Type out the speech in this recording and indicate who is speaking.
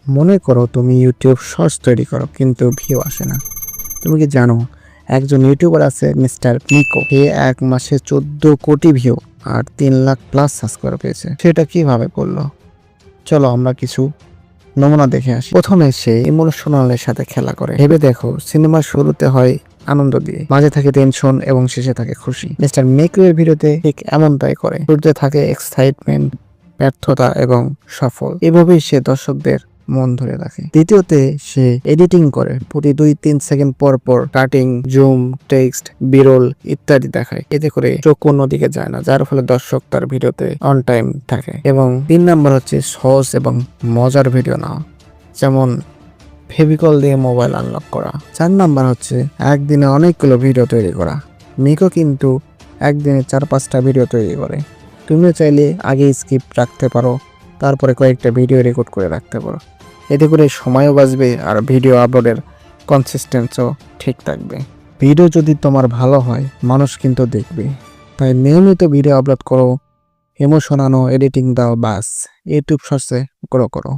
Speaker 1: মনে করো তুমি ইউটিউব শর্টস তৈরি করো কিন্তু ভিউ আসে না। তুমি কি জানো একজন ইউটিউবার আছে মিস্টার নিকো, সে এক মাসে 14 কোটি ভিউ আর 3 লাখ প্লাস সাবস্ক্রাইবার পেয়েছে। সেটা কিভাবে করলো? চলো আমরা কিছু নমুনা দেখে আসি। প্রথমে সে ইমোশনালের সাথে খেলা করে। ভেবে দেখো, সিনেমার শুরুতে হয় আনন্দ দিয়ে, মাঝে থাকে টেনশন এবং শেষে থাকে খুশি। মিস্টার মেকো এর ভিডিওতে ঠিক এমনটাই করে। শুরুতে থাকে এক্সাইটমেন্ট, ব্যর্থতা এবং সফল। এভাবেই সে দর্শকদের মন ধরে রাখে। দ্বিতীয়তে সে এডিটিং করে, প্রতি 2-3 সেকেন্ড পর পর কাটিং, জুম, টেক্সট, বিরল ইত্যাদি দেখায়। এতে করে চোখ অন্যদিকে যায় না, যার ফলে দর্শক তার ভিডিওতে অন টাইম থাকে। এবং 3 নাম্বার হচ্ছে সহজ এবং মজার ভিডিও নেওয়া, যেমন ফেভিকল দিয়ে মোবাইল আনলক করা। 4 নাম্বার হচ্ছে একদিনে অনেকগুলো ভিডিও তৈরি করা। মিকো কিন্তু একদিনে 4-5টা ভিডিও তৈরি করে। তুমিও চাইলে আগে স্ক্রিপ্ট রাখতে পারো, তারপরে কয়েকটা ভিডিও রেকর্ড করে রাখতে পারো। এতে করে সময়ও বাঁচবে আর ভিডিও আপলোডের কনসিস্টেন্সিও ঠিক থাকবে। ভিডিও যদি তোমার ভালো হয়, মানুষ কিন্তু দেখবে। তাই নিয়মিত ভিডিও আপলোড করো, ইমোশন আনো, এডিটিং দাও, বাস ইউটিউব শর্টসে গ্রো করো।